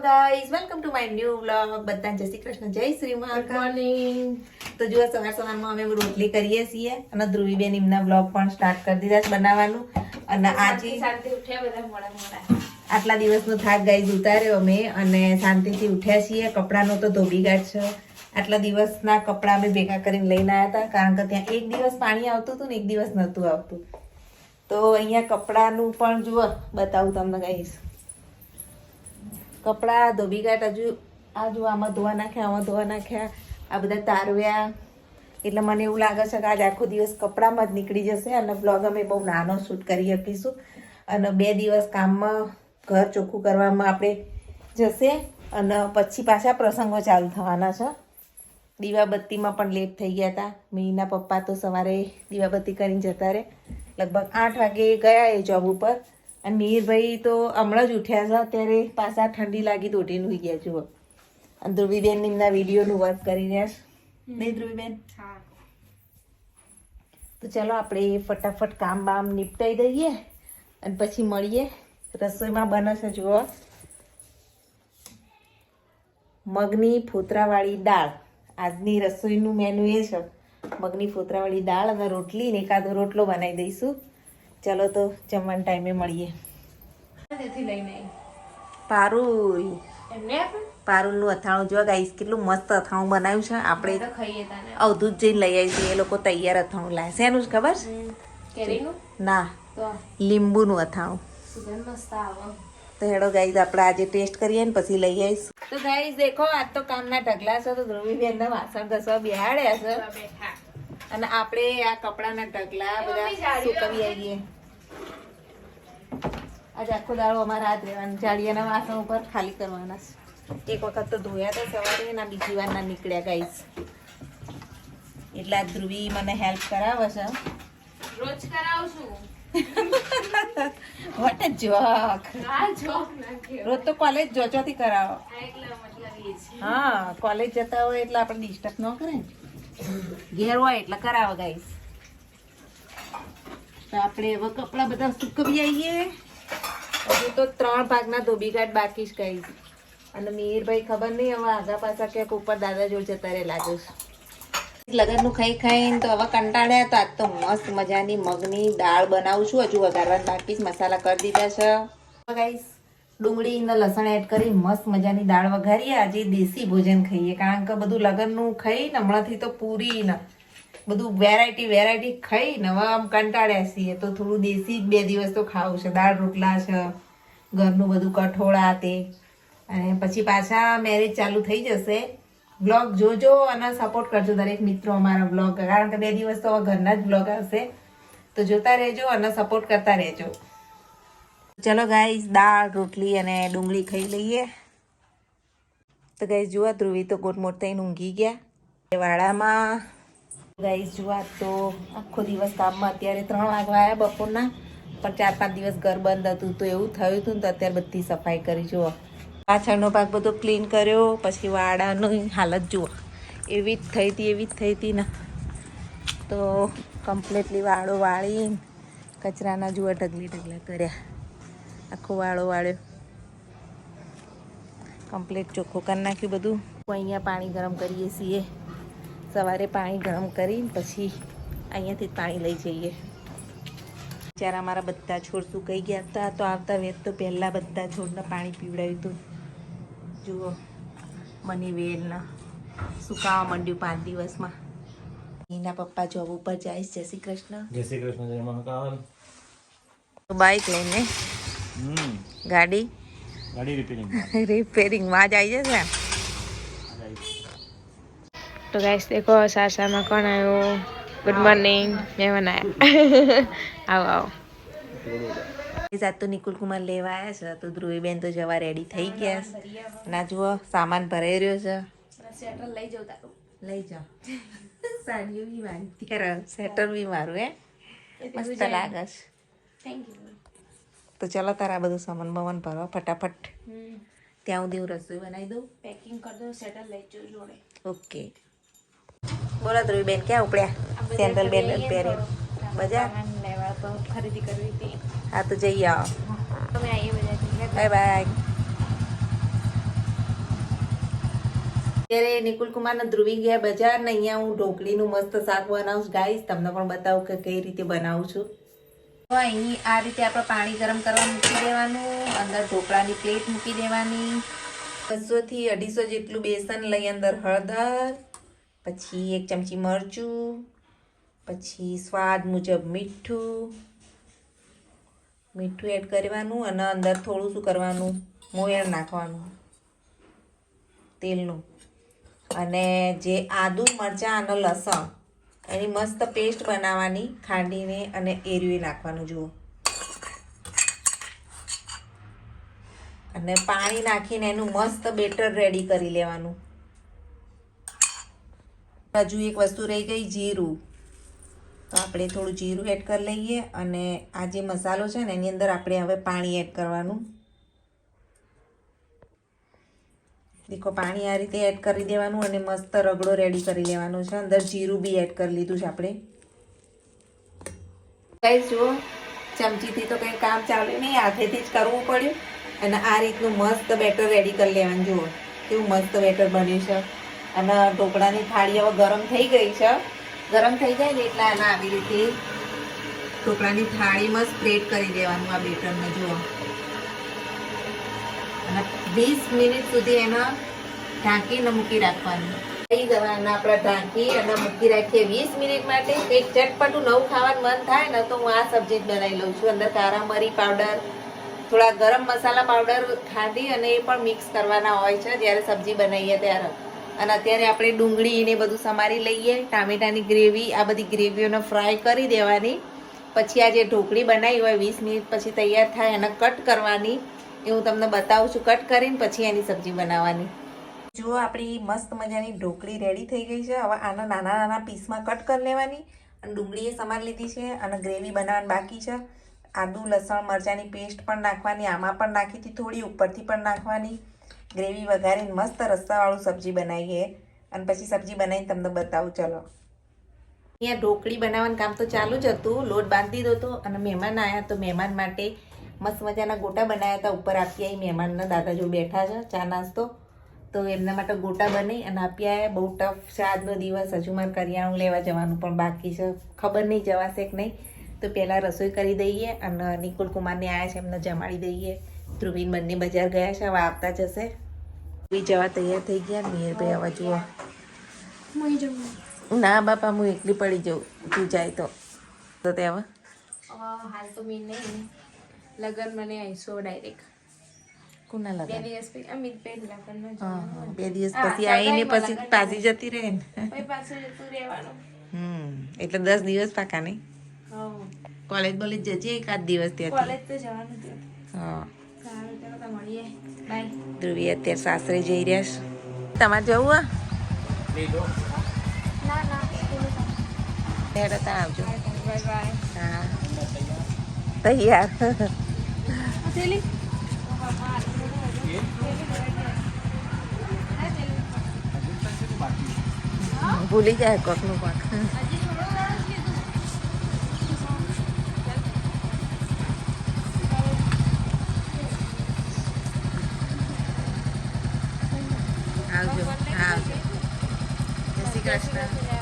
Guys welcome to my new vlog. બધાને જય શ્રી કૃષ્ણ, જય શ્રી ગુડ મહાકાલ. મોર્નિંગ. તો જો સવારમાં અમે રોટલી કરીએ છીએ અને ધ્રુવીબેન એમના વ્લોગ પણ સ્ટાર્ટ કરી દીધા છે બનાવવાનું. અને આજે શાંતિ ઉઠ્યા બધા મોડા આટલા દિવસનો થાક ગાઈઝ ઉતાર્યો અમે અને શાંતિથી ઉઠ્યા છીએ. કપડાનો તો ધોબી ગાઢ છે. આટલા દિવસના કપડાં અમે ભેગા કરીને લઈને આવ્યા હતા, કારણ કે ત્યાં એક દિવસ પાણી આવતું હતું ને એક દિવસ નહોતું આવતું. તો અહીંયા કપડાનું પણ જુઓ, બતાવું તમને ગાઈઝ. કપડાં ધોબી ગાઢ હજુ આ જો આમાં ધોવા નાખ્યા, આમાં ધોવા નાખ્યા, આ બધા તારવ્યા. એટલે મને એવું લાગે છે કે આજ આખો દિવસ કપડામાં જ નીકળી જશે અને બ્લોગ અમે બહુ નાનો શૂટ કરી શકીશું. અને 2 દિવસ કામમાં ઘર ચોખ્ખું કરવામાં આપણે જશે અને પછી પાછા પ્રસંગો ચાલુ થવાના છે. દીવાબત્તીમાં પણ લેટ થઈ ગયા હતા. મીના પપ્પા તો સવારે દીવાબત્તી કરીને જતા રહે, લગભગ 8 વાગે ગયા એ જોબ ઉપર. અને મિહિરભાઈ તો હમણાં જ ઉઠ્યા છે, ત્યારે પાછા ઠંડી લાગી તો ઉઠીને હોઈ ગયા જુઓ. અને ધ્રુવીબેન એમના વિડીયોનું વર્ક કરી રહ્યા છે, નહીં ધ્રુવીબેન? હા. તો ચલો આપણે ફટાફટ કામ બામ નિપટાઈ દઈએ અને પછી મળીએ. રસોઈમાં બને છે જુઓ મગની ફોતરાવાળી દાળ. આજની રસોઈનું મેનુ એ છે મગની ફોતરાવાળી દાળ અને રોટલી ને એકાદો રોટલો બનાવી દઈશું. ચલો તો જમવાના ટાઈમે મળીએ. તેથી લઈને પારુલ એમને આપે પારુલનું અથાણું જો ગાઈસ, કેટલું મસ્ત અથાણું બનાવ્યું છે. આપણે તો ખાઈએ તાને અવધૂત જઈને લઈ આવીશું. એ લોકો તૈયાર અથાણું લાવે છે. એનું જ ખબર છે? કેરીનું ના, તો લીંબુનું અથાણું. સુગંધ મસ્ત આવે. તો હેડો ગાઈઝ, આપણે આજે ટેસ્ટ કરીએ ને પછી લઈ આવીશું. તો ગાઈઝ દેખો, આજ તો કામના ઢગલા છે. તો ધ્રુવીબેનના વાસણ ઘસવા બેહાડ્યા છે બેઠા અને આપણે આ કપડાના ઢગલા બધા સુકવી આવીએ. આજે આખો દાડો અમારા હાથ રહેવાનું. જાળિયાના વાસણ ઉપર ખાલી કરવાના છે. એક વખત તો ધોયા હતા સવારે ને બીજી વાર ના નીકળ્યા ગાઈઝ. એટલે આ ધ્રુવી મને હેલ્પ કરાવે છે. રોજ કરાવું છું. What a joke. આ જોક ના કેવો. રોજ તો કોલેજ જોચોથી કરાવો. આ એટલે મતલબ એ છે. હા, કોલેજ જતા હોય એટલે આપણે ડિસ્ટર્બ ન કરે ને. ઘેર હોય એટલે કરાવો ગાઈસ. તો આપણે હવે કપડા બધા સુકવી આવીએ. હજુ તો 3 ભાગના ધોબી ઘાટ બાકી જ ગાઈસ. અને મિહિરભાઈ ખબર નહીં હવે આગા પાછા ક્યાંક ઉપર દાદા જોડે જતા રહે લાગે છે. લગનનું ખાઈ ખાઈને તો હવે કંટાળ્યા. તો આજ તો મસ્ત મજાની મગની દાળ બનાવું છું. હજુ વઘારવાનું બાકી જ. મસાલા કરી દીધા છે ગાઈસ. ડુંગળી અને લસણ એડ કરી મસ્ત મજાની દાળ વઘારીએ. આજે દેશી ભોજન ખાઈએ, કારણ કે બધું લગનનું ખાઈને હમણાંથી તો પૂરી ને બધું વેરાયટી ખાઈને હવે આમ કંટાળ્યા છીએ. તો થોડું દેશી 2 દિવસ તો ખાવું છે. દાળ રોટલા છે, ઘરનું બધું કઠોળા તે. અને પછી પાછા મેરેજ ચાલુ થઈ જશે. બ્લોગ જોજો અને સપોર્ટ કરજો દરેક મિત્રો અમારા બ્લોગ, કારણ કે 2 દિવસ તો હવે ઘરના જ બ્લોગ આવશે. તો જોતા રહેજો અને સપોર્ટ કરતા રહેજો. ચલો ગાઈઝ, દાળ રોટલી અને ડુંગળી ખાઈ લઈએ. તો ગાઈઝ જુઓ, ધ્રુવી તો ગોટમોટ થઈને ઊંઘી ગયા વાડામાં. ગાઈઝ જુઓ, તો આખો દિવસ કામમાં. અત્યારે 3 વાગવા આવ્યા બપોરના, પણ 4-5 દિવસ ઘર બંધ હતું તો એવું થયું હતું ને. તો અત્યારે બધી સફાઈ કરી જુઓ. પાછળનો ભાગ બધો ક્લીન કર્યો. પછી વાડાની હાલત જુઓ, એવી જ થઈ હતી ને. તો કમ્પ્લીટલી વાળો વાળી કચરાના જુઓ ઢગલા કર્યા. આખો વાળો વાળ્યો, કમ્પ્લીટ ચોખ્ખું કરી નાખ્યું બધું. અહીંયા પાણી ગરમ કરીએ છીએ. સવારે પાણી ગરમ કરીને પછી અહીંયાથી જ પાણી લઈ જઈએ. બિચારા અમારા બધા છોડ સુકાઈ ગયા હતા. તો આવતા વેત તો પહેલાં બધા છોડને પાણી પીવડાવ્યું હતું. જુઓ, મની વેલને સુકાવા માંડ્યું 5 દિવસમાં. એના પપ્પા જોબ ઉપર જાય. જય શ્રી કૃષ્ણ. જય શ્રી કૃષ્ણ, જય મહાકાલ. બાઈક લઈને ગાડી રિપેરિંગમાં જ આવી જશે. તો ગાઈસ દેખો, સાસામાં કોણ આવ્યો? Good morning. મહેમાન આયા. આવો આવો. આજ તો નિકુલ કુમાર લેવા આવ્યા છે. તો ધ્રુવીબેન તો જવા રેડી થઈ ગયા છે. ના જુઓ, સામાન ભરાઈ રહ્યો છે. સ્વેટર લઈ જાઉં તારું. લઈ જાઓ. સાડીઓ બી મારી, ત્યારે સ્વેટર બી મારું. મસ્ત લાગે છે. Thank you. તો ચલો તારા બધું સામાન બમાન ભરવા ફટાફટ. ત્યાં સુધી હું રસોઈ બનાવી દઉં. પેકિંગ કરી દો. સ્વેટર લઈ જાઉં જોડે. ઓકે. બોલો ધ્રુવીબેન, ક્યાં ઉપડ્યા? સેન્ડલ બેન પહેરી બજાર લેવા તો ખરીદી કરવી હતી. હા, તો જઈ આવો. તમે આવીએ બધા. Bye bye. ત્યારે નિકુલ કુમાર ને ધ્રુવી ગયા બજાર ને અહીંયા હું ઢોકળીનું મસ્ત શાક બનાવું છું ગાઈસ. તમને પણ બતાવું કે કઈ રીતે બનાવું છું. તો અહીં આ રીતે આપણે પાણી ગરમ કરવા મૂકી દેવાનું. અંદર ઢોકળાની પ્લેટ મૂકી દેવાની. 200 થી 250 જેટલું બેસન લઈ અંદર હળદર, પછી 1 ચમચી મરચું, પછી સ્વાદ મુજબ મીઠું એડ કરવાનું અને અંદર થોડું શું કરવાનું, મોયણ નાખવાનું તેલનું. અને જે આદુ મરચાં અને લસણ એની મસ્ત પેસ્ટ બનાવવાની ખાંડીને અને એરવી નાખવાનું. જુઓ, અને પાણી નાખીને એનું મસ્ત બેટર રેડી કરી લેવાનું. હજુ એક વસ્તુ રહી ગઈ, જીરું. તો આપણે થોડું જીરું એડ કરી લઈએ અને આ જે મસાલો છે ને એની અંદર આપણે હવે પાણી એડ કરવાનું. દેખો, પાણી આ રીતે એડ કરી દેવાનું અને મસ્ત રગડો રેડી કરી લેવાનો છે. અંદર જીરું બી એડ કરી લીધું છે આપણે. કઈ જુઓ, ચમચીથી તો કંઈ કામ ચાલ્યું નહીં, હાથેથી જ કરવું પડ્યું. અને આ રીતનું મસ્ત બેટર રેડી કરી લેવાનું. જુઓ કેવું મસ્ત બેટર બન્યું છે. અને ઢોકળાની થાળી હવે ગરમ થઈ ગઈ છે. ગરમ થઈ જાય ને એટલે આના આવી રીતે ઢોકળાની થાળીમાં સ્પ્રેડ કરી દેવાનું આ બેટરને. જુઓ, અને 20 મિનિટ સુધી એના ઢાંકીને મૂકી રાખવાનું. થઈ જવાના આપણે ઢાંકી અને મૂકી રાખીએ 20 મિનિટ માટે. કંઈક ચટપટું નવું ખાવાનું મન થાય ને તો હું આ સબ્જી જ બનાવી લઉં છું. અંદર કારા મરી પાવડર, થોડા ગરમ મસાલા પાવડર ખાંડી અને એ પણ મિક્સ કરવાના હોય છે જ્યારે સબ્જી બનાવીએ ત્યારે. અને અત્યારે આપણે ડુંગળી ને બધું સમારી લઈએ. ટામેટાની ગ્રેવી, આ બધી ગ્રેવીઓને ફ્રાય કરી દેવાની. પછી આ જે ઢોકળી બનાવી હોય 20 મિનિટ પછી તૈયાર થાય એને કટ કરવાની. એ હું તમને બતાવું છું. કટ કરીને પછી એની સબ્જી બનાવવાની. જુઓ, આપણી મસ્ત મજાની ઢોકળી રેડી થઈ ગઈ છે. હવે આના નાના નાના પીસમાં કટ કરી લેવાની. અને ડુંગળીએ સમારી લીધી છે અને ગ્રેવી બનાવવાની બાકી છે. આદુ લસણ મરચાંની પેસ્ટ પણ નાખવાની. આમાં પણ નાખી હતી થોડી, ઉપરથી પણ નાખવાની. ગ્રેવી વઘારીને મસ્ત રસ્સાવાળું સબ્જી બનાવીએ અને પછી સબ્જી બનાવીને તમને બતાવું. ચલો, અહીંયા ઢોકળી બનાવવાનું કામ તો ચાલુ જ હતું. લોટ બાંધી દીધો હતો અને મહેમાન આવ્યા તો મહેમાન માટે મસ્ત મજાના ગોટા બનાવ્યા હતા. ઉપર આપી આવી મહેમાનના દાદા જો બેઠા છે ચા નાસ્તો, તો એમના માટે ગોટા બની અને આપી આવ્યા. બહુ ટફ છે આજનો દિવસ. હજુ મારે કરિયાણું લેવા જવાનું પણ બાકી છે. ખબર નહીં જવાશે કે નહીં. તો પહેલાં રસોઈ કરી દઈએ અને નિકુલ કુમારને આવ્યા છે એમને જમાડી દઈએ. ધ્રુવીન બંને બજાર ગયા છે, હવે આવતા જશે. ધ્રુવી જવા તૈયાર થઈ ગયા. મિહિરભાઈ હવે જુઓ, ના બાપા હું એકલી પડી જાઉં, તું જાય તો તે હવે હાલ તો મી નહીં, લગન મને આવીશું ડાયરેક્ટ. કોના લગન? 2 દિવસ પછી અમિતભાઈ લગનમાં હા, 2 દિવસ પછી આવીને પછી પાછી જતી રહે ને. પછી પાછું જતું રહેવાનું. એટલે 10 દિવસ પાકા નહીં. હા, કોલેજ બોલેજ જજે એકાદ દિવસ ત્યાંથી. કોલેજ તો જવાનું છે. હા, સારું, ચાલો તો મળીએ. બાય. ધ્રુવી અત્યારે સાસરે જઈ રહ્યા છે. તમારે જવું હા? ના ના, હેડો તા આવજો. Bye bye. હા, તૈયાર. ચલી ભૂલી જાય કોકનું કોક. આવજો. હા, આવજો. જય શ્રી કૃષ્ણ.